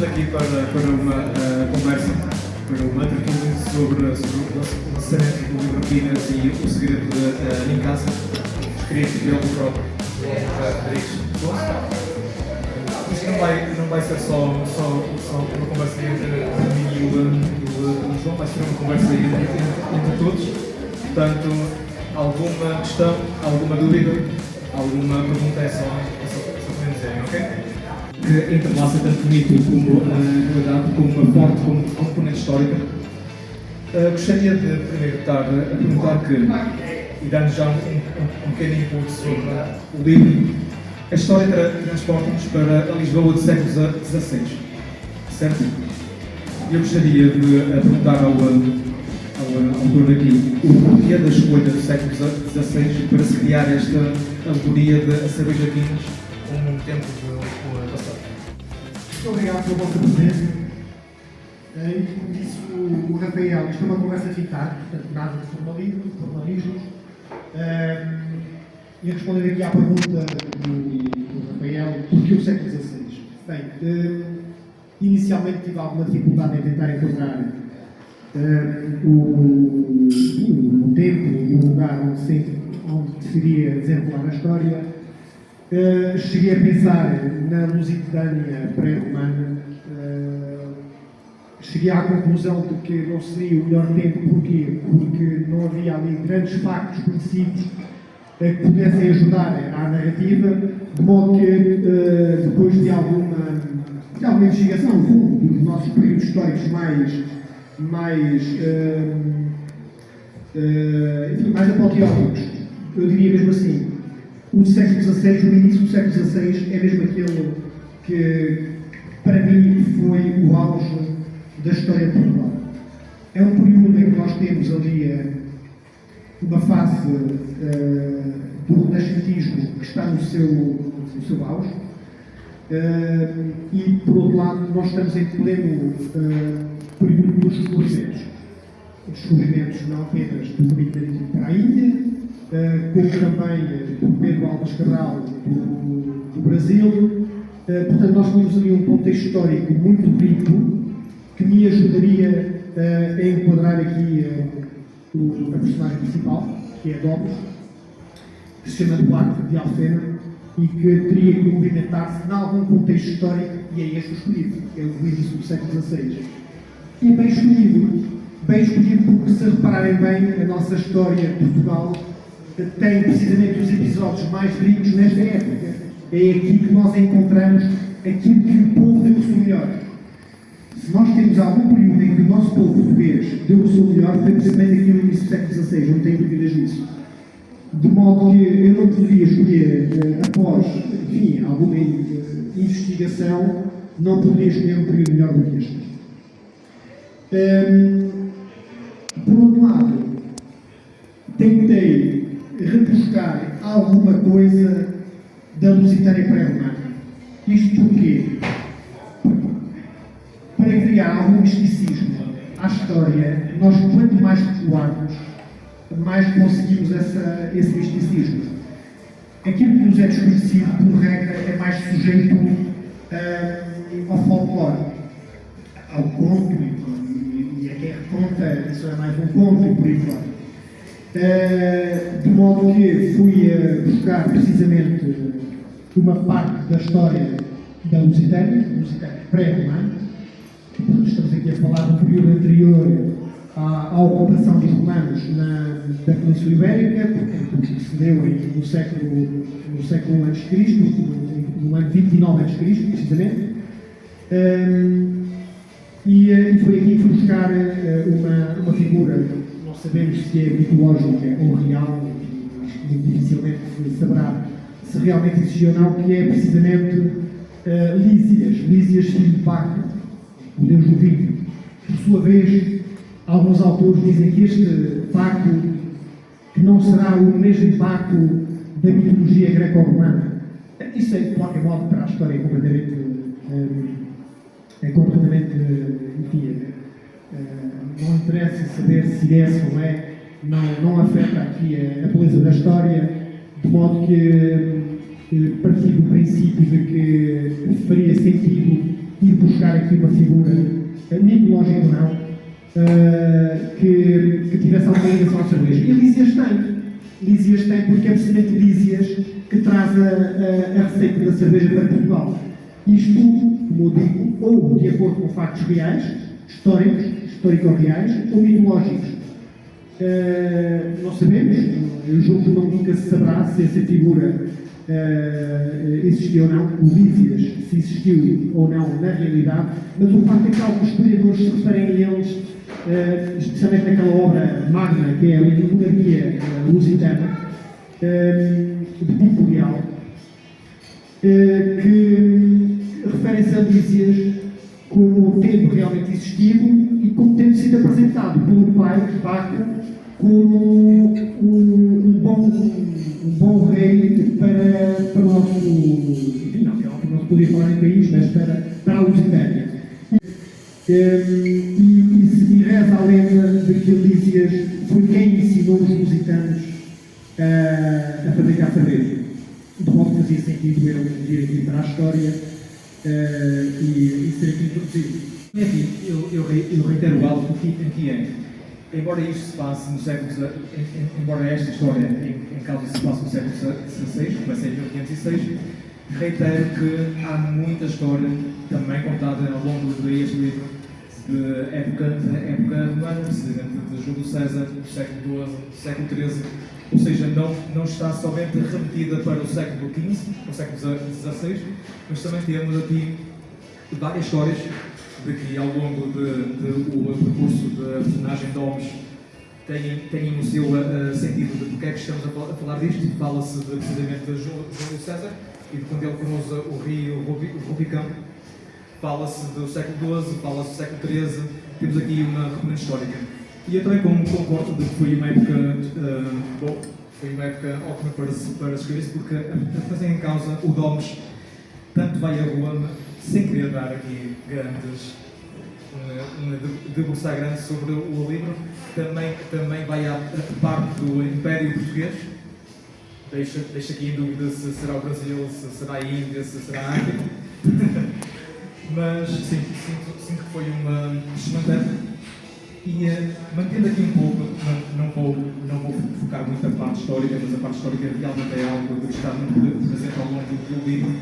Aqui para uma conversa, para uma tertúlia sobre o lançamento do livro Pinas e o segredo de Ninkasi, escrito pelo próprio Rodrigues Sousa. Isto não vai ser só uma conversa entre mim e o João, vai ser uma conversa entre todos. Portanto, alguma questão, alguma dúvida, alguma pergunta é só para dizerem, ok? Que entrelaça tanto mito como a realidade, como uma forte componente histórica. Gostaria de primeiro estar a perguntar e dando já um pequeno input sobre o livro, a história transporta-nos para a Lisboa do século XVI, certo? Eu gostaria de perguntar ao autor aqui o porquê da escolha do século XVI para se criar esta alegoria de a cerveja Pinas como um tempo de passado. Muito obrigado pela vossa presença. E como disse o Rafael, isto é uma conversa eficaz, portanto nada de formalismos. E respondendo aqui à pergunta do Rafael, porquê o século XVI? Bem, inicialmente tive alguma dificuldade em tentar encontrar o tempo e o lugar onde seria desenrolar a história. Cheguei a pensar na Lusitânia pré-romana, cheguei à conclusão de que não seria o melhor tempo. Porquê? Porque não havia ali grandes factos conhecidos que pudessem ajudar à narrativa, de modo que depois de alguma investigação dos nossos períodos históricos mais apoteóticos, eu diria mesmo assim, o século XVI, o início do século XVI, é mesmo aquele que, para mim, foi o auge da história de Portugal. É um período em que nós temos ali uma fase do renascentismo que está no seu auge, e, por outro lado, nós estamos em pleno período dos descobrimentos. Descobrimentos não apenas do Mediterrâneo para a Índia, como também do Pedro Álvares Cabral do Brasil. Portanto, nós temos ali um contexto histórico muito rico que me ajudaria a enquadrar aqui a personagem principal, que é Dobos, que se chama Duarte de Alfena e que teria que movimentar-se em algum contexto histórico, e é este o escolhido, é o início do século XVI. E bem escolhido porque, se repararem bem, a nossa história de Portugal tem precisamente os episódios mais ricos nesta época. É aqui que nós encontramos aquilo que o povo deu o seu melhor. Se nós temos algum período em que o nosso povo português deu o seu melhor, foi precisamente aqui no início do século XVI, não tenho dúvidas disso. De modo que eu não poderia escolher, após, enfim, alguma investigação, não poderia escolher um período melhor do que este. Por outro lado, tentei rebuscar alguma coisa da Lusitânia pré-romana. Isto porquê? Para criar algum misticismo à história, nós, quanto mais recuarmos, mais conseguimos esse misticismo. Aquilo que nos é desconhecido, por regra, é mais sujeito ao folclore, ao conto, e a quem reconta, isso é mais um conto e por aí fora. De modo que fui buscar precisamente uma parte da história da Lusitânia pré-romana. Estamos aqui a falar do período anterior à ocupação dos romanos da Península Ibérica, porque se deu no século a.C., no ano 29 a.C., precisamente. E foi aqui que fui buscar uma figura, não sabemos se é mitológica ou real, muito dificilmente se saberá se realmente existiu ou não, que é precisamente Lísias, filho de Baco, o deus do vinho. Por sua vez, alguns autores dizem que este Baco, que não será o mesmo Baco da mitologia greco-romana. Isso, de qualquer modo, para a história completamente, enfim, não interessa saber se é, se não é, não afeta aqui a beleza da história, de modo que partir do princípio de que faria sentido ir buscar aqui uma figura mitológica ou não, que tivesse alguma ligação à cerveja. E Lísias tem porque é precisamente Lísias que traz a receita da cerveja para Portugal. Isto, como eu digo, ou de acordo com factos reais, histórico-reais, ou mitológicos. Não sabemos, eu julgo que nunca se saberá se essa figura existiu ou não, o Lísias, se existiu ou não na realidade, mas o facto é que alguns historiadores se referem a eles, especialmente naquela obra magna que é a Monarquia Lusitana, de Pico Leal, que referem-se a Lísias como tendo realmente existido e como tendo sido apresentado pelo pai de Baco como um bom rei para o nosso, enfim, não se podia falar em país, mas para a Lusitânia. E reza a lenda de que Lísias foi quem ensinou os lusitanos a fabricar cerveja. De modo que fazia sentido ele vir aqui para a história e ser aqui introduzido. Enfim, eu reitero algo que é, embora isto se passe no século XVI, embora esta história em causa se passe no século XVI, comecei em 1506, reitero que há muita história também contada ao longo deste livro de época romana, precisamente de Júlio César, do século XII, do século XIII, ou seja, não está somente remetida para o século XV, o século XVI, mas também temos aqui várias histórias de que ao longo do percurso da personagem de Homes têm no seu sentido de porque é que estamos a falar disto. Fala-se precisamente de Júlio César e de quando ele cruza o rio Rubicão. Fala-se do século XII, fala-se do século XIII, temos aqui uma referência histórica. E eu também concordo de que foi uma época ótima para escrever isso, porque a fazer em causa o Domes tanto vai a Roma, sem querer dar aqui debruçar grande sobre o livro, também vai à parte do Império Português. Deixa aqui em dúvida se será o Brasil, se será a Índia, se será a África. Mas sim, sinto que foi uma excelente. E mantendo aqui um pouco, não vou focar muito na parte histórica, mas a parte histórica realmente é algo que está muito presente ao longo do livro.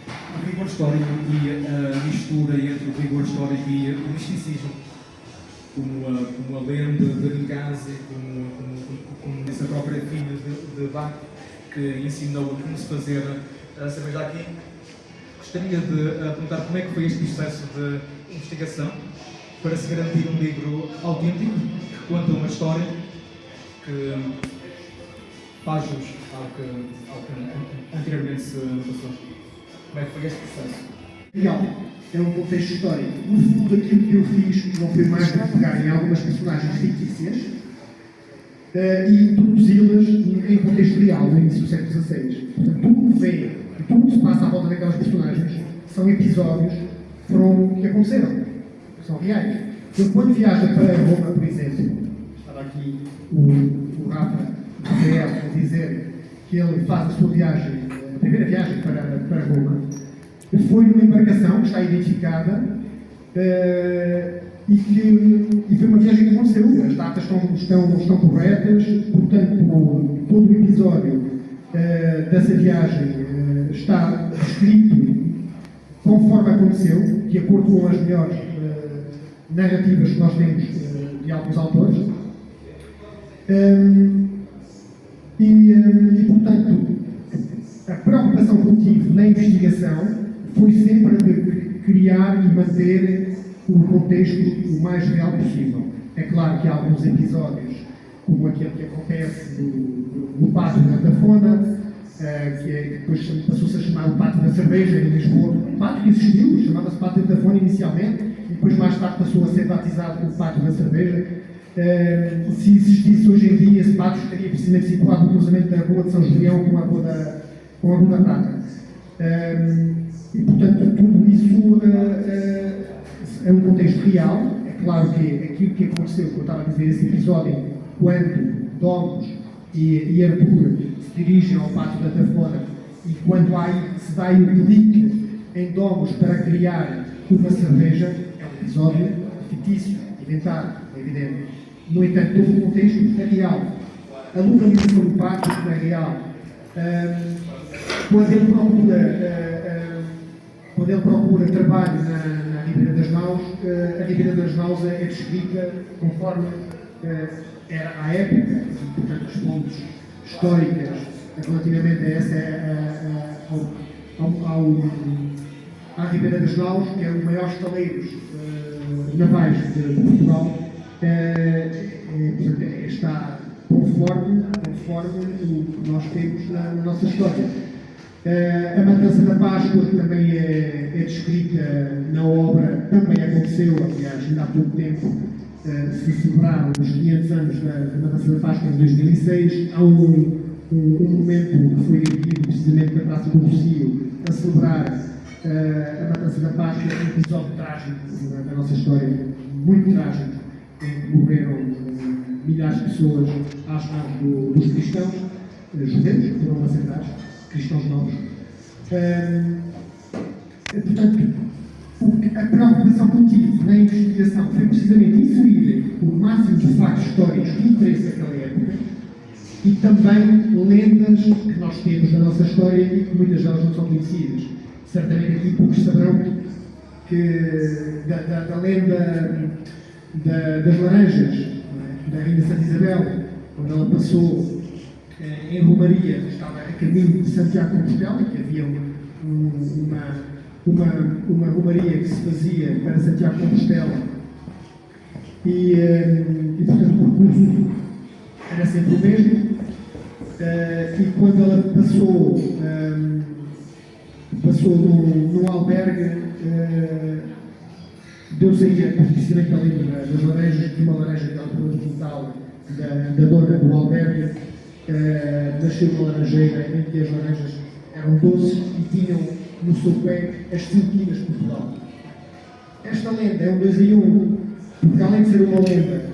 O rigor histórico e a mistura entre o rigor histórico e o misticismo, como a lenda de Nicasia, como essa própria filha de Baco, que ensinou como se fazer a cerveja aqui. Gostaria de perguntar como é que foi este processo de investigação para se garantir um livro autêntico, que conta uma história que faz jus ao que anteriormente se passou. Como é que foi este processo? Real, é um contexto histórico. No fundo, aquilo que eu fiz não foi mais do que pegar em algumas personagens fictícias e introduzi-las em contexto real, no início do século XVI. Portanto, tudo o que se passa à volta daquelas personagens são episódios que aconteceram, que são reais. Eu, quando viaja para Roma, por exemplo, estava aqui o Rafa Rafael a dizer que ele faz a sua viagem, a primeira viagem para Roma, foi numa embarcação que está identificada e foi uma viagem que aconteceu. As datas estão corretas, portanto, todo o episódio dessa viagem está escrito conforme aconteceu, de acordo com as melhores narrativas que nós temos de alguns autores. Portanto, a preocupação que eu tive na investigação foi sempre a de criar e manter o contexto o mais real possível. É claro que há alguns episódios, como aquele que acontece no Pátio da Tafona, que depois passou-se a chamar o Pátio da Cerveja em Lisboa. O pátio que existiu, chamava-se Pátio da Tafona inicialmente, e depois mais tarde passou a ser batizado como Pátio da Cerveja. Se existisse hoje em dia, esse pátio estaria precisamente situado no cruzamento da Rua de São Julião com a Rua da Prata. E, portanto, tudo isso é um contexto real. É claro que aquilo que aconteceu, que eu estava a dizer, esse episódio, quando Domus e Arthur se dirigem ao Pátio da Tafona e quando se dá o clique em Domus para criar uma cerveja, é um episódio fictício, inventado, é evidente. No entanto, todo o contexto é real. A localização do pátio é real. Quando ele procura trabalho na Ribeira das Naus, a Ribeira das Naus é descrita conforme era à época, e, portanto, as fontes históricas relativamente a essa, à Ribeira das Naus, que é um dos maiores estaleiros navais de Portugal, está conforme o que nós temos na nossa história. A matança da Páscoa, que também é descrita na obra, também aconteceu, aliás, ainda há pouco tempo se celebraram os 500 anos da matança da Páscoa em 2006. Há um momento que foi erguido precisamente na Praça do Rocio a celebrar a matança da Páscoa, um episódio trágico da nossa história, muito trágico, em que morreram milhares de pessoas às mãos dos cristãos, judeus, que foram massacrados, cristãos novos. Portanto, a preocupação que eu tive na investigação foi precisamente inserir o máximo de factos históricos de interesse daquela época e também lendas que nós temos da nossa história e que muitas delas não são conhecidas. Certamente aqui poucos saberão da lenda das laranjas, da Rainha Santa Isabel, quando ela passou em Romaria, estava a caminho de Santiago de Compostela, que havia uma romaria que se fazia para Santiago de Compostela e portanto o percurso era sempre o mesmo, e quando ela passou num albergue, deu-se aí precisamente a lembra das laranjas, de uma laranja que ela pôs no quintal da dona do albergue, nasceu uma laranjeira em que as laranjas eram doces e tinham no seu pé as 5 quinas de Portugal. Esta lenda é um 2 em 1, porque além de ser uma lenda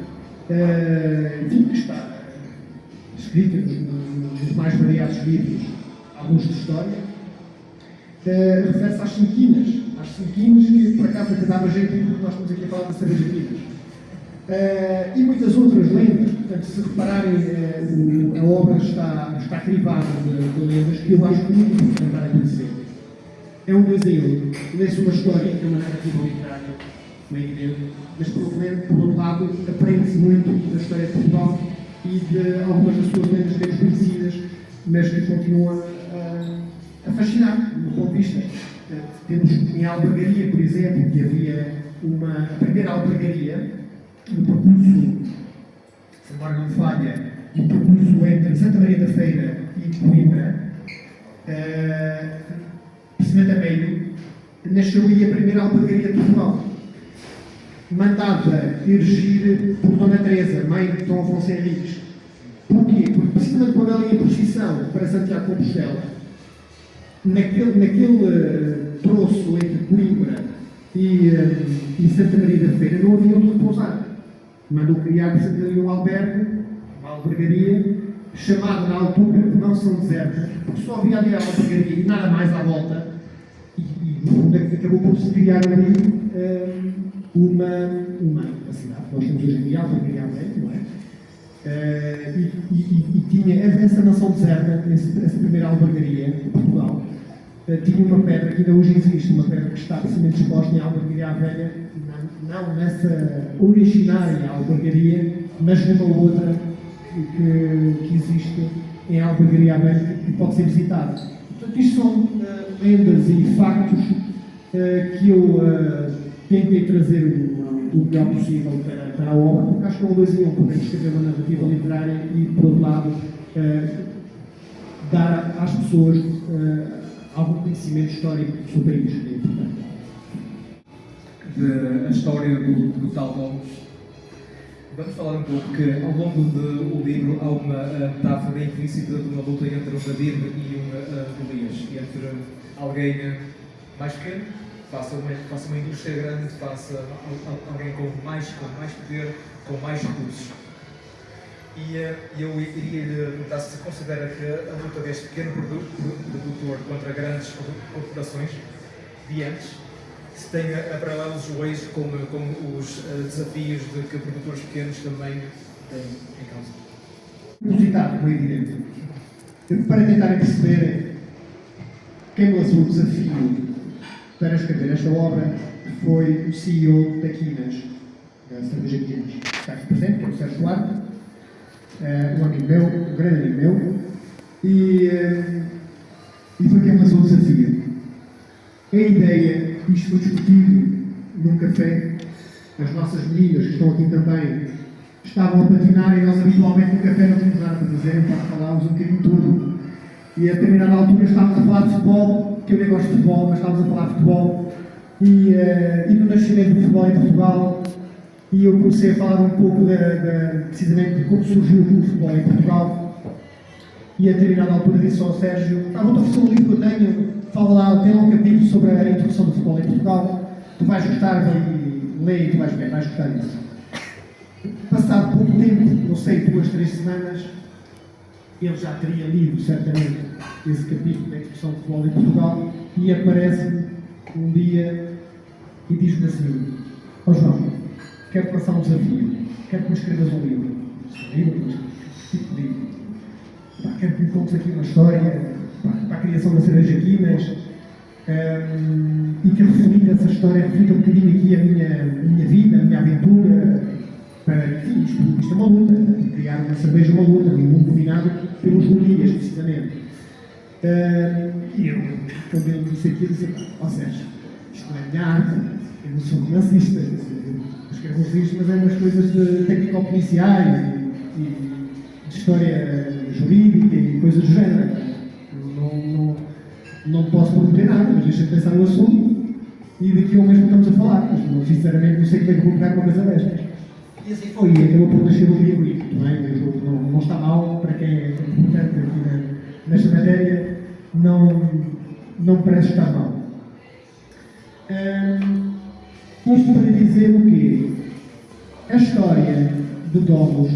que está escrita nos mais variados livros, alguns de história, refere-se às 5 quinas que por acaso até dava jeito porque nós estamos aqui a falar de cerveja quinas. E muitas outras lendas. Portanto, se repararem, a obra está crivada de lendas que eu acho muito importante dar a conhecer. É um 2 em 1. Lê-se uma história, que é uma narrativa literária, como é evidente, mas por outro lado aprende-se muito da história de Portugal e de algumas das suas lendas menos conhecidas, mas que continuam a fascinar, do ponto de vista. Temos em Albergaria, por exemplo, que havia a primeira albergaria, no percurso, se agora não falha, no percurso entre Santa Maria da Feira e Coimbra, precisamente a meio, nasceu aí a primeira albergaria de Portugal. Mandava erigir por Dona Teresa, mãe de Dom Afonso Henriques. Porquê? Porque precisamente quando ela ia em procissão para Santiago de Compostela, naquele troço entre Coimbra e Santa Maria da Feira não havia onde repousar. Mandou criar um albergue, uma albergaria, chamada na altura de Não São Desertas, porque só havia ali a albergaria e nada mais à volta, e acabou por se criar ali uma cidade. Nós temos hoje em dia a albergaria Albergue, não é? E tinha essa nação deserta, essa primeira albergaria de Portugal, tinha uma pedra que ainda hoje existe, uma pedra que está precisamente exposta em Albergaria à Velha, não nessa originária albergaria, mas numa outra que existe em Albergaria à Velha, que pode ser visitada. Portanto, isto são lendas e factos que eu tentei trazer o melhor possível para a obra, porque acho que é um dois em um, podemos escrever uma narrativa literária e, por outro lado, dar às pessoas algum conhecimento histórico sobre o país. É importante. A história do tal Domus. Vamos falar um pouco que ao longo do livro há uma metáfora implícita de uma luta entre um David e um Golias, entre alguém mais pequeno, faça uma indústria grande, faça alguém com mais poder, com mais recursos. E eu iria lhe perguntar se considera que a luta deste pequeno produtor contra grandes corporações de antes, se tem a paralelos hoje com os desafios de que produtores pequenos também têm em causa. Inusitado, como é evidente. Para tentarem perceber quem me lançou o desafio para escrever esta obra foi o CEO da Quinas, da cerveja Quinas. Está aqui presente, que é o Sérgio Duarte, um amigo meu, um grande amigo meu, e foi quem me lançou o desafio. A ideia, isto foi discutido num café, as nossas meninas que estão aqui também estavam a patinar e nós habitualmente no café não tínhamos nada para fazer, então falávamos um bocadinho de tudo. E a determinada altura estávamos a falar de futebol, que eu nem gosto de futebol, mas estávamos a falar de futebol, e do nascimento do futebol em Portugal, e eu comecei a falar um pouco precisamente de como surgiu o futebol em Portugal, e a determinada altura disse ao Sérgio: vou-te oferecer um livro que eu tenho, fala lá, tem um capítulo sobre a introdução do futebol em Portugal, tu vais gostar, lê e tu vais ver, vais gostar disso. Passado pouco tempo, não sei, 2, 3 semanas, ele já teria lido, certamente, esse capítulo da introdução do futebol em Portugal, e aparece um dia e diz-me assim: ó João, quero passar um desafio, quero que me escrevas um livro. Que tipo de livro? Quero que me contes aqui uma história para a criação da cerveja Quinas, e que reflita essa história, reflita um bocadinho aqui a minha vida, a minha aventura, para que isto é uma luta, criar uma cerveja é uma luta, um mundo dominado pelos Golias, precisamente. E eu, quando ele disse aquilo, disse: ó Sérgio, isto não é minha arte, eu não sou romancista, eu escrevo uns livros, mas é umas coisas de técnico-policiais e de história jurídica e coisas do género. Não posso prometer nada, mas deixa-me pensar no assunto e daqui a um mês estamos a falar, mas sinceramente não sei como é que vou pegar uma coisa destas. E assim foi, e acabou por nascer o livro, não é? Não está mal, para quem é importante aqui nesta matéria, não parece estar mal. Isto para dizer o quê? A história de Domus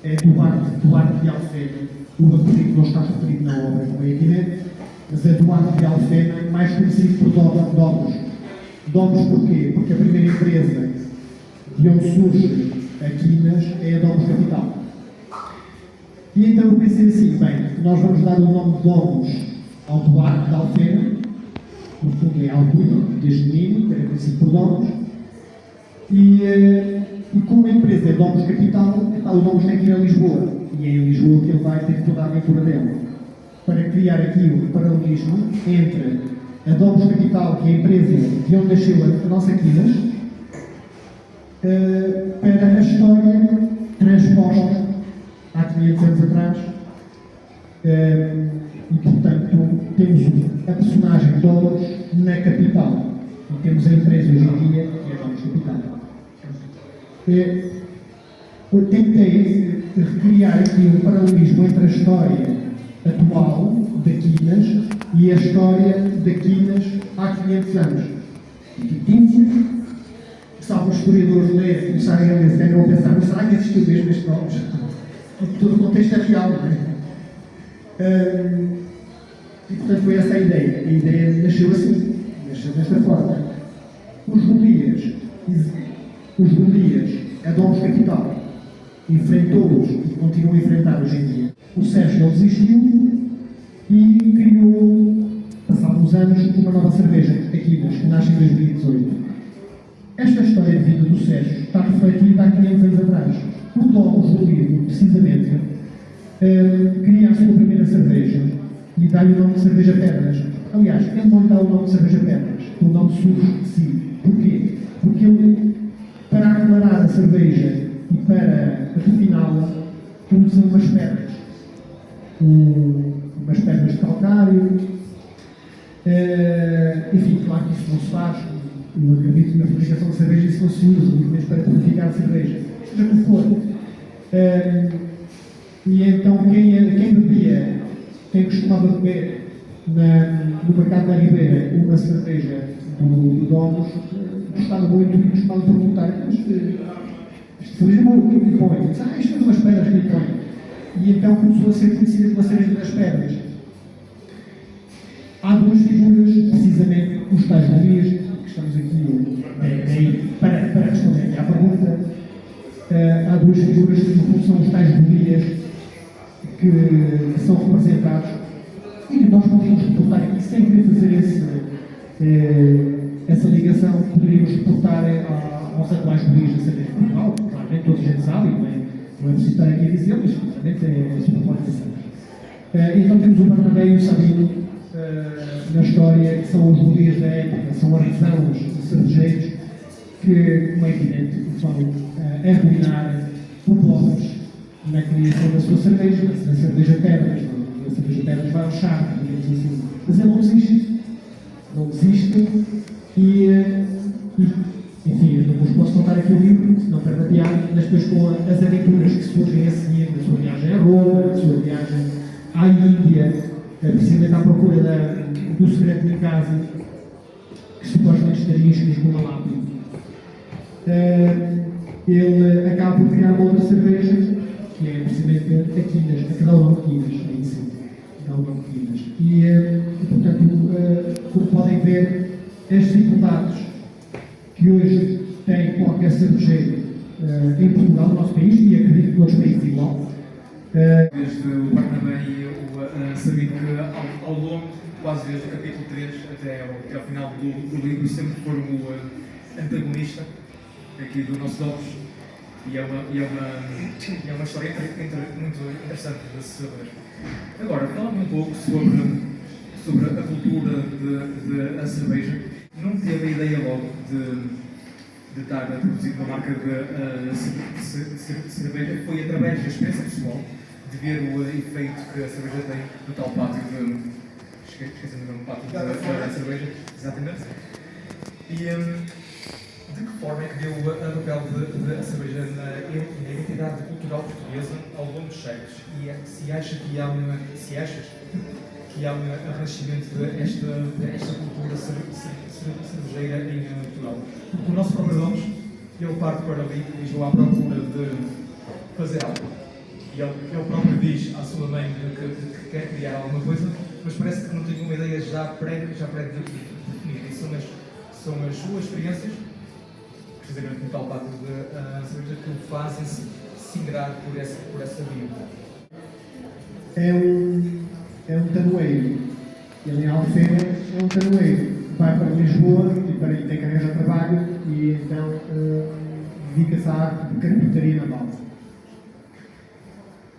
é Duarte de Alfena, o raparigo não está referido na obra, como é evidente, mas é Duarte de Alfena, mais conhecido por Domus. Domus porquê? Porque a primeira empresa de onde surge a Quinas é a Domus Capital. E então eu pensei assim: bem, nós vamos dar o nome de Domus ao Duarte de Alfena, no fundo é alcunha, desde menino, que era conhecido por Domus, e como a empresa é Domus Capital, o Domus tem que ir a Lisboa, e é em Lisboa que ele vai ter toda a aventura dela, para criar aqui o paralelismo entre a Domus Capital, que é a empresa de onde nasceu a nossa Quinas, para a história transposta há 500 anos atrás, e portanto temos a personagem Domus na capital, e temos a empresa hoje em dia, que é a Domus Capital. Eu tentei recriar aqui um paralelismo entre a história atual da Quinas e a história da Quinas há 500 anos. Se alguns historiadores lerem, começarem a ler, devem pensar: mas será que existiu mesmo este Domus? Todo o contexto é real, não é? E portanto foi essa a ideia. A ideia nasceu assim, nasceu desta forma. Os Golias, a Domus Capital, enfrentou-os e continua a enfrentar hoje em dia. O Sérgio não desistiu e criou, passados uns anos, uma nova cerveja, Aquinas, que nasce em 2018. Esta história de vida do Sérgio está refletida há 500 anos atrás. O Domus do livro, precisamente, cria a sua primeira cerveja e dá-lhe o nome de Cerveja Pedras. Aliás, ele não lhe dá o nome de Cerveja Pedras, o nome surge de si. Porquê? Porque ele, para aclarar a cerveja e para refiná-la, usa umas pedras. Umas pedras de calcário. Enfim, claro que isso não se faz. Eu acredito que na fabricação de cerveja isso não se usa, muito menos para purificar a cerveja. Seja como for. E então quem bebia, quem costumava beber no mercado da Ribeira uma cerveja do Domus, gostava muito e costumava perguntar: mas isto cerveja boa, o que me põe? Isto é umas pedras que me põe. E então começou a ser conhecida pela cerveja das pedras. Há duas figuras, precisamente, os tais golias, que estamos aqui para responder aqui à pergunta. Há duas figuras que são os tais golias que são representados e que nós podemos reportar aqui sem querer fazer essa ligação. Poderíamos reportar aos atuais golias da cerveja de Portugal. Claro, nem toda a gente sabe, não é preciso estar aqui a dizer, mas realmente é super importante. Então temos o Bernabé e o Sabino na história, que são os golias da época, são artesãos cervejeiros que, como é evidente, vão arruinar o Domus na criação da sua cerveja, na cerveja Pedras. A cerveja Pedras vai ao charme, digamos assim. Mas ele não desiste. Não desiste enfim, eu não vos posso contar aqui o livro, não perde a piada, mas depois com as aventuras que surgem a seguir, na sua viagem a Roma, na sua viagem à Índia, precisamente à procura do segredo de casa, que supostamente estaria escrito numa lápide. Ele acaba por criar uma outra cerveja, que é precisamente a Aquinas, a Cadalão Aquinas, em si. Cadalão Aquinas. E portanto, como podem ver, as dificuldades que hoje tem qualquer cervejeiro em Portugal, no nosso país, e acredito que outros países igual. Desde o Barnabé e o Sabino, que ao longo, quase desde o capítulo 3 até ao final do livro, sempre foram o antagonista aqui do nosso Domus. E é uma história muito interessante de se saber. Agora, falando um pouco sobre a cultura da cerveja, não teve a ideia logo de estar a produzir uma marca de cerveja. Foi através da experiência pessoal, de ver o efeito que a cerveja tem no tal pátio esqueci-me do nome, pátio da cerveja, exatamente. E de que forma é que deu o papel da cerveja na identidade cultural portuguesa ao longo dos séculos? E se achas que há um renascimento desta cultura cervejeira em Portugal? Porque o nosso próprio Domus, ele parte para ali e Lisboa à procura de fazer algo. E ele próprio diz à sua mãe que quer criar alguma coisa, mas parece que não tem uma ideia já pré-definida. E são as suas experiências, precisamente no tal pátio da cerveja, que o fazem se ingrar por essa vida. É um tanoeiro. Ele em Albufeira é um tanoeiro. Vai para Lisboa e tem que arranjar trabalho e então dedica-se à arte de carpintaria naval.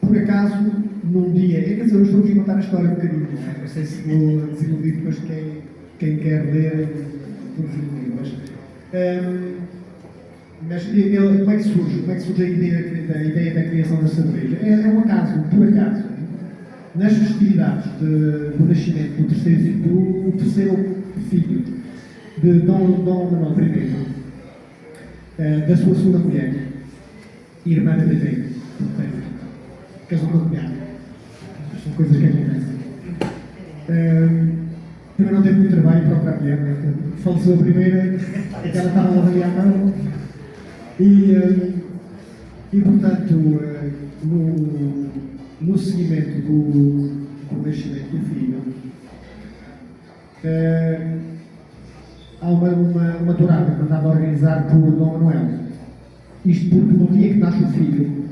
Por acaso, num dia, quer dizer, eu estou aqui a contar a história um bocadinho, não sei se vou desenvolver depois quem quer ler todos os livros, mas como é que surge a ideia da criação da cerveja? É um acaso, por acaso. Nas festividades do nascimento do terceiro filho de Dom Manuel I, da sua segunda mulher, irmã da Pedro, casou com a cunhada. São coisas que acontecem. Também não teve muito trabalho para procurar a mulher, né? Faleceu a primeira, aquela estava a avaliar a mão. E portanto, no seguimento do nascimento do filho, há uma tourada mandada organizar por Dom Manuel. Isto porque no dia que nasce o filho,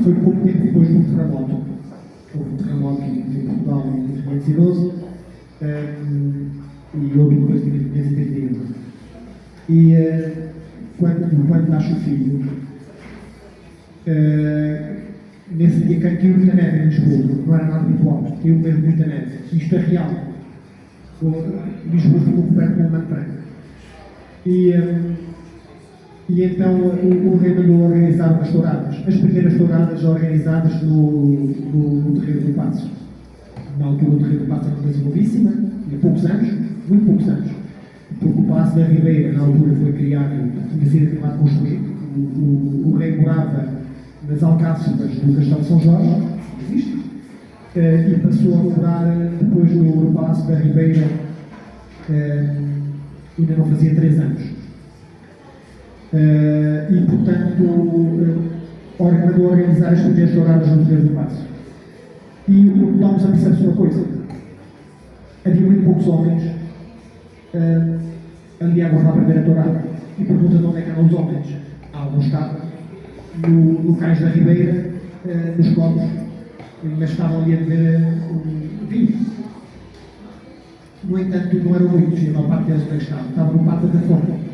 foi pouco tempo depois do terremoto houve um terremoto em Portugal em 1512 e outro depois em 1531. E quando nasce o filho, nesse dia caiu muita neve em Lisboa, não era nada habitual, caiu mesmo muita neve. Isto é real. Lisboa ficou coberto com uma branca. E então o rei mandou organizar umas touradas, as primeiras touradas organizadas no Terreiro do Paço. Na altura o Terreiro do Paço era uma coisa novíssima, há poucos anos, muito poucos anos, porque o Paço da Ribeira na altura foi criado, tinha sido acabado de construir. O rei morava nas alcáçovas do Castelo de São Jorge, existe, e passou a morar depois no Paço da Ribeira, ainda não fazia 3 anos. E, portanto, mandou organizar as primeiras touradas no Terreiro do Paço. E vamos a perceber uma coisa: havia muito poucos homens ali a aguardar a primeira tourada. E pergunta de onde é que eram os homens. Há alguns estavam no Cais da Ribeira, nos copos, mas estavam ali a beber vinho. No entanto, não eram muitos, e a maior parte deles não estavam no Pato da Tafona.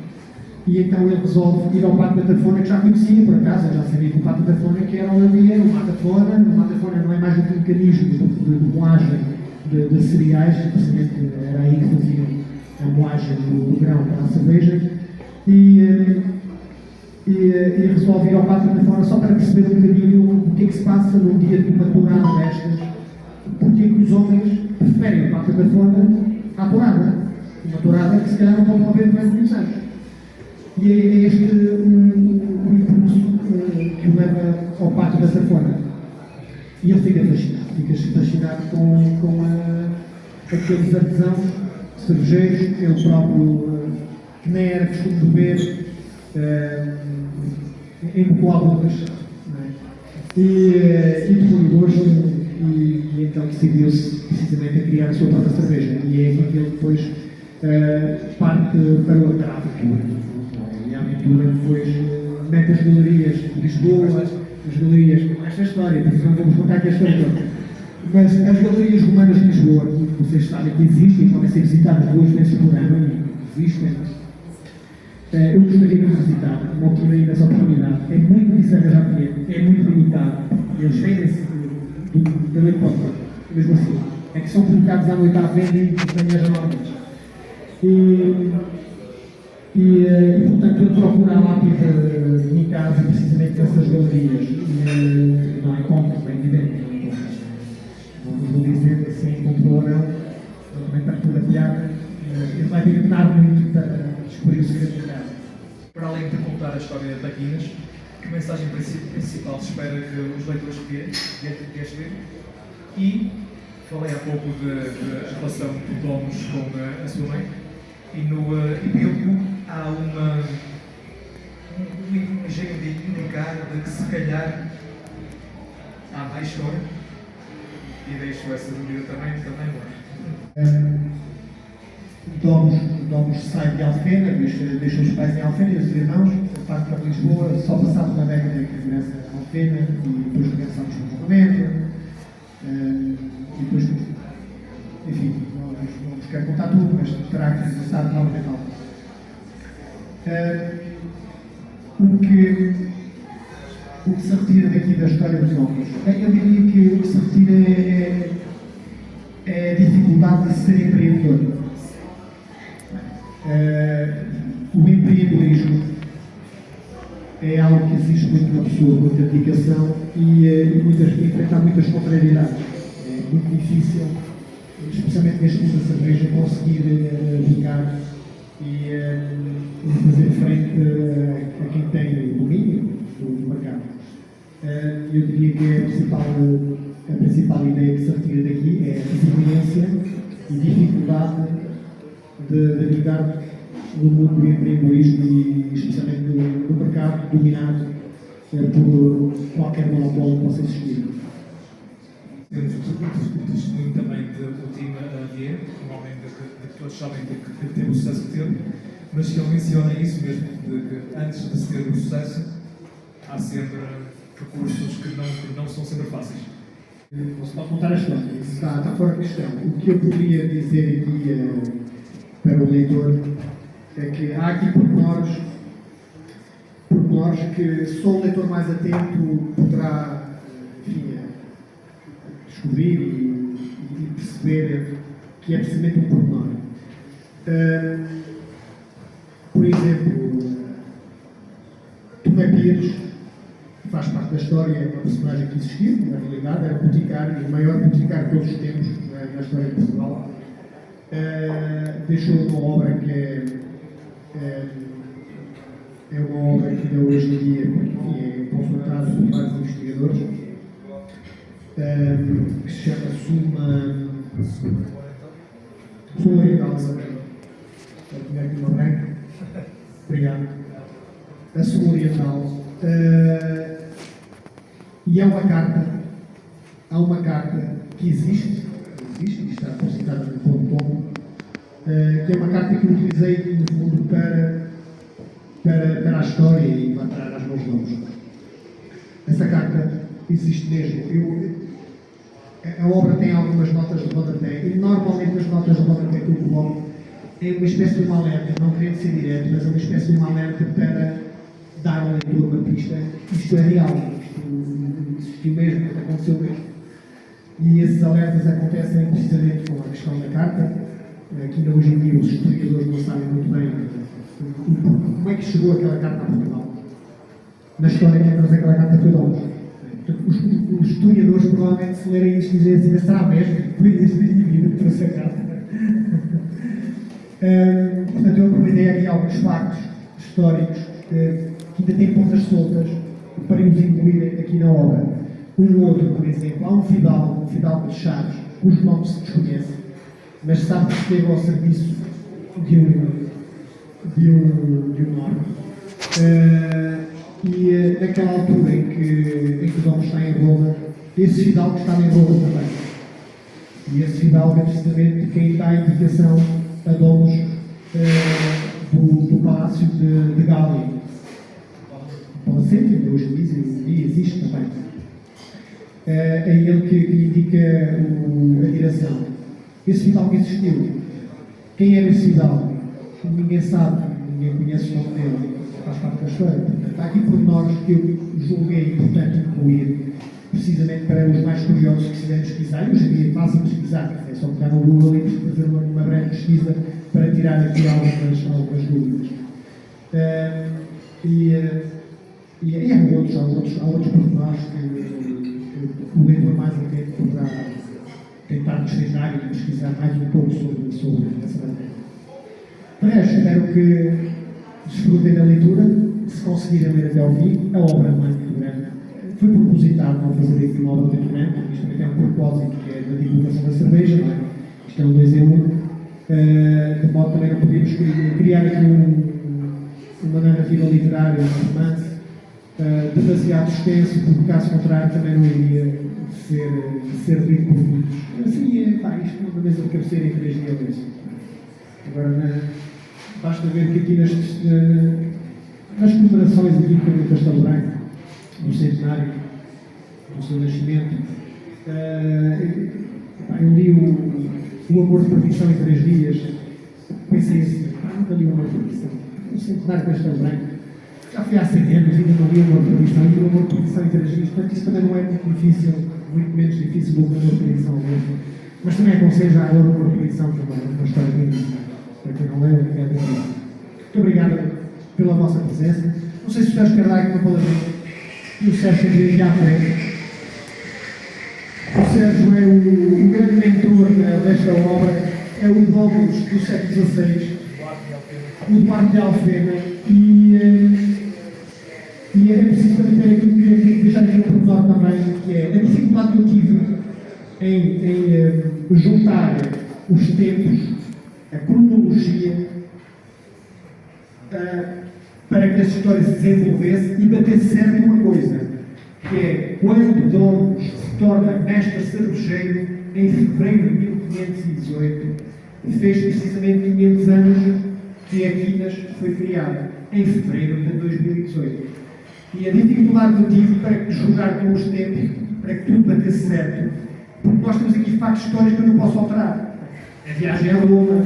E então ele resolve ir ao Pato da Tafona, que já conhecia por acaso, já sabia que o Pato da Tafona que era ali, o Matafona. O Matafona não é mais do que um mecanismo de moagem de cereais, precisamente era aí que faziam a moagem do grão para a cerveja. E resolve ir ao Pato da Tafona só para perceber um bocadinho o que é que se passa num dia de uma tourada destas, porque é que os homens preferem o Pato da Tafona à tourada. Uma tourada que se calhar não vão ver durante muitos anos. E é este o impulso que o leva ao Pato da Tafona. E ele fica fascinado com aqueles artesãos cervejeiros, ele próprio, que nem era costume beber, embocou algumas, e tomou gosto, e então decidiu-se precisamente a criar a sua própria cerveja. E é aqui que ele depois parte para a aventura. E a aventura depois mete as galerias de Lisboa, as galerias com esta história, porque não vamos contar aqui a história toda. Mas as galerias romanas de Lisboa, vocês sabem que existem, podem ser visitadas 2 vezes por ano, existem. Eu gostaria de visitar, uma oportunidade nessa oportunidade. É muito difícil arranjar dinheiro, é muito limitado. Eles vendem-se da noite para o dia, mesmo assim. É que são colocados à noite à venda e manhãs normalmente. E portanto, ele procura a lápide em casa, precisamente nessas galerias. E não encontra, bem evidente, não encontra. Não vou dizer se encontrou ou não, também está tudo a piada. Ele vai ter que dar muito para descobrir o segredo da casa. Para além de contar a história da Guinness, que mensagem principal se espera que os leitores deste livro? E falei há pouco da relação do Domus com a sua mãe, e no epílogo há um engenho de indicar de que se calhar há mais história, e deixo essa dúvida também lá. Domus sai de Alfena, deixa os pais em Alfena e os irmãos, parte para Lisboa, só passado uma década que regressa a Alfena e depois regressamos no Parlamento. E depois, enfim, não vos quero contar tudo, mas terá que regressar novamente ao o que se retira daqui da história dos homens? Eu diria que o que se retira é a dificuldade de ser empreendedor. O empreendedorismo é algo que existe muito na pessoa, muita dedicação e enfrentar muitas contrariedades. É muito difícil, especialmente neste tipo de cerveja, conseguir ficar e fazer frente a quem tem o domínio do mercado. Eu diria que a principal ideia que se retira daqui é a resiliência e dificuldade de lidar no mundo do empreendedorismo e especialmente no mercado dominado por qualquer monopólio que possa existir. Temos o testemunho também do Tim Avier, um homem que todos sabem que teve o sucesso que teve, mas que ele menciona isso mesmo, de que antes de se ter o sucesso há sempre recursos que não são sempre fáceis. Não se pode contar a história, isso está fora de questão. O que eu poderia dizer aqui para o leitor é que há aqui pormenores que só o leitor mais atento poderá, enfim, descobrir e perceber que é precisamente um pormenor. Por exemplo, Tomé Pires faz parte da história, é uma personagem que existiu, na realidade, era boticário, o maior boticário de todos os tempos na história de Portugal. Deixou uma obra que é uma obra que ainda hoje em dia é consultada por vários investigadores, que se chama Suma Oriental. Vou pegar aqui uma branca. Obrigado. A Suma Oriental. E há uma carta que existe, e está considerada no ponto, que é uma carta que eu utilizei, no fundo, para a história e para as meus nomes. Essa carta existe mesmo. A obra tem algumas notas de rodapé, e normalmente as notas de rodapé que eu coloco é uma espécie de uma alerta, não querendo ser direto, mas é uma espécie de uma alerta para dar ao leitor uma pista. Isto é real, isto existiu mesmo, aconteceu mesmo. E esses alertas acontecem precisamente com a questão da carta, que ainda hoje em dia os historiadores não sabem muito bem como é que chegou aquela carta a Portugal. Na história que é aquela carta foi de onde? Os historiadores provavelmente se lerem isto dizem assim, mas será mesmo? Foi desde a minha vida que trouxe a carta. Portanto, eu aproveitei aqui alguns factos históricos que ainda têm pontas soltas para os incluir aqui na obra. Um outro, por exemplo, há um fidalgo de Chaves, cujo nome se desconhece, mas sabe que esteve ao serviço de um nome. E naquela altura em que o Dom está em Roma, esse fidalgo estava em Roma também. E esse fidalgo é precisamente quem dá a indicação a donos do Palácio de Gália. O Palacete, que hoje em dia existe também. É ele que indica a direção. Esse fidalgo existiu. Quem era esse fidalgo? Ninguém sabe, ninguém conhece o nome dele. Faz parte da história. Portanto, há aqui pormenores que eu julguei importante incluir, precisamente para os mais curiosos que quiserem pesquisar. Hoje em dia é fácil pesquisar, é só pegar no Google e fazer uma breve pesquisa para tirar aqui algumas dúvidas. E há outros pormenores que o leitor mais atento poderá tentar desvendar e pesquisar mais um pouco sobre essa matéria. De resto, espero que desfrutem da leitura, se conseguirem ler até ao fim. A obra não é muito grande. Foi propositado não fazer aqui uma obra muito grande, porque isto também tem um propósito que é da divulgação da cerveja, não é? Isto é um 2 em 1. De modo também não podíamos criar aqui uma narrativa literária, um romance, demasiado extenso, porque caso contrário também não iria ser lido por muitos. Assim, isto na mesa de cabeceira em 3 dias. Agora, basta ver que aqui nas comemorações aqui do Castelo Branco, no centenário do seu nascimento, eu li o Amor de Perdição em 3 dias. Pensei assim, nunca li o Amor de Perdição. No centenário do Castelo Branco. Já fui há 100 anos e ainda não li o Amor de Perdição. E o Amor de Perdição em 3 dias. Portanto, isso também não é muito difícil, muito menos difícil do que o Amor de Perdição mesmo. Mas também aconselho já agora o Amor de Perdição também, uma história linda. Para quem não leu, é bem. Muito obrigado pela vossa presença. Não sei se o Sérgio quer dar aqui uma palavrinha. E o Sérgio tem de ir à frente. O Sérgio é o grande mentor desta obra, é o Idóbulos do século XVI, o Duarte de Alfena, e é preciso também ter aqui, queria deixar aqui um pormenor também, que é a dificuldade que eu tive em juntar os tempos, a cronologia, para que essa história se desenvolvesse e batesse certo em uma coisa, que é quando Domus se torna mestre cervejeiro em fevereiro de 1518, fez precisamente 500 anos que a Quinas foi criada, em fevereiro de 2018. E a dificuldade que eu tive para jogar com os tempos, para que tudo batesse certo, porque nós temos aqui factos históricos que eu não posso alterar. A viagem a Roma,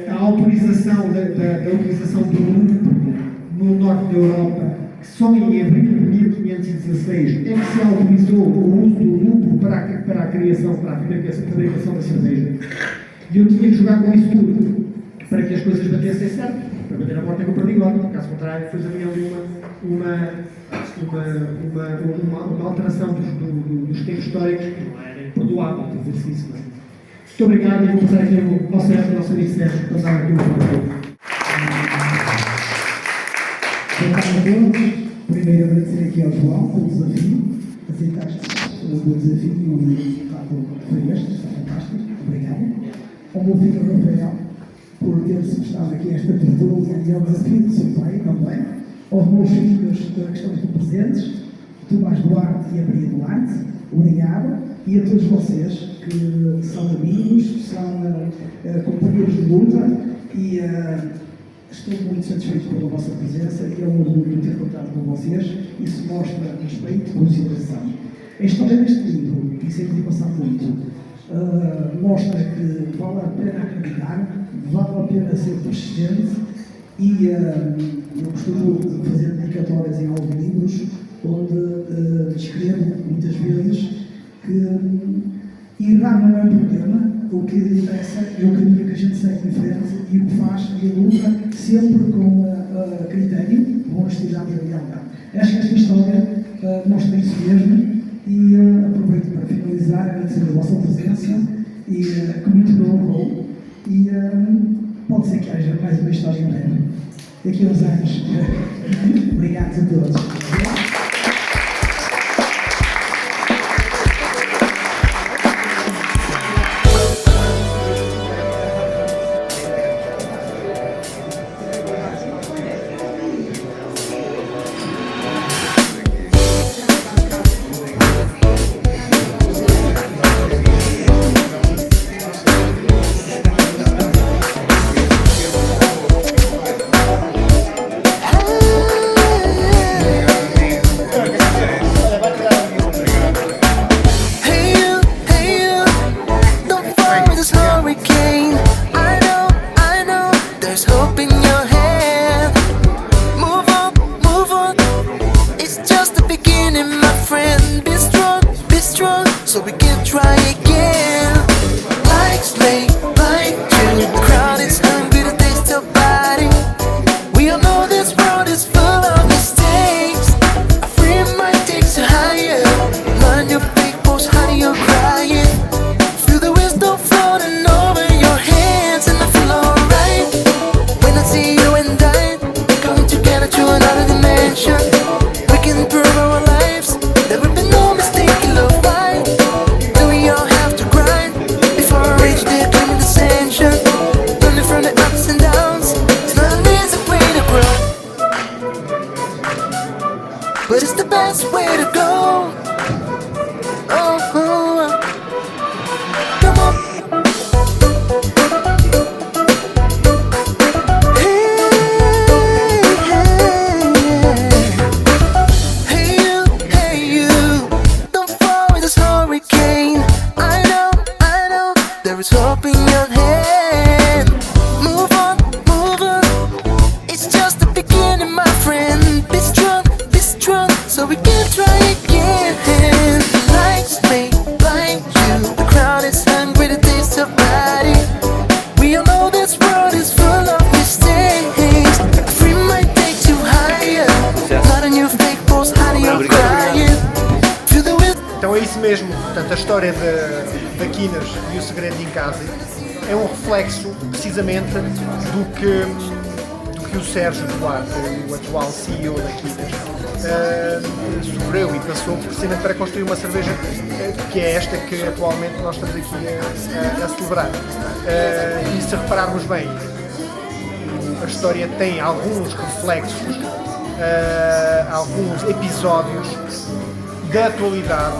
a autorização da utilização do lucro no norte da Europa, que só em abril de 1516 é que se autorizou o uso do lucro para a criação, para a fabricação da cerveja. E eu tinha que jogar com isso tudo, para que as coisas batessem certo, para bater a porta com o perdigão. Caso contrário, depois havia ali uma alteração dos tempos históricos que não era perdoável fazer-se isso. Muito obrigado e vou passar aqui ao Sérgio, nosso amigo Sérgio, para dar aqui o controle. Boa tarde a todos. Primeiro agradecer aqui ao João pelo desafio. Aceitaste o desafio e o resultado foi este, está fantástico. Obrigado. Ao meu filho Rafael, por ter-se prestado aqui esta tertúlia e ao desafio do seu pai também. Aos meus filhos que estão aqui presentes, Tomás Duarte e a Maria Duarte, obrigado. E a todos vocês que são amigos, são companheiros de luta e estou muito satisfeito pela vossa presença e é um orgulho ter contado com vocês. Isso mostra respeito e consideração. A história deste livro, e sempre de passar muito, mostra que vale a pena acreditar, vale a pena ser persistente e eu costumo fazer dedicatórias em audiolivros onde escrevo muitas vezes que errar não é um problema, o que interessa é o caminho que a gente segue em frente e o que faz e a luta sempre com critério, com honestidade e lealdade. Acho que esta história mostra isso mesmo e aproveito para finalizar, agradecer a vossa presença e que muito me honrou e pode ser que haja mais uma história em breve, daqui a uns anos. Obrigado a todos. But it's the best way to go. Oh, come on. Hey you, don't fall in this hurricane. I know, there is hope in your hand. Move on, it's just the beginning, my friend. Be strong, so we can try again. Lights may blind you, the crowd is hungry to taste of body. We all know this world is full of mistakes. Free might take you higher. Not on your fake post, how do you crying? Feel the wind. Então é isso mesmo, portanto a história da Quinas e o Segredo de Incasi é um reflexo precisamente do que o Sérgio Duarte, o atual CEO da Quinas, sofreu e passou precisamente para construir uma cerveja que é esta que atualmente nós estamos aqui a celebrar. E se repararmos bem, a história tem alguns reflexos, alguns episódios da atualidade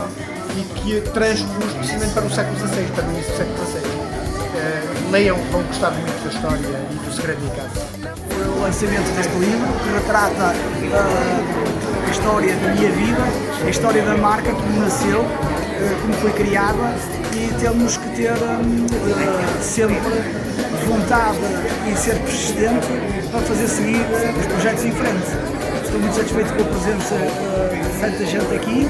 e que transpôs precisamente para o século XVI, para o início do século XVI. leiam, vão gostar muito da história e do Segredo de Casa. Foi o lançamento deste livro que retrata a história da minha vida, a história da marca, como nasceu, como foi criada, e temos que ter sempre vontade e ser persistente para fazer seguir os projetos em frente. Estou muito satisfeito com a presença de tanta gente aqui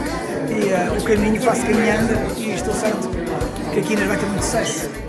e o caminho faço caminhando e estou certo que aqui ainda vai ter muito sucesso.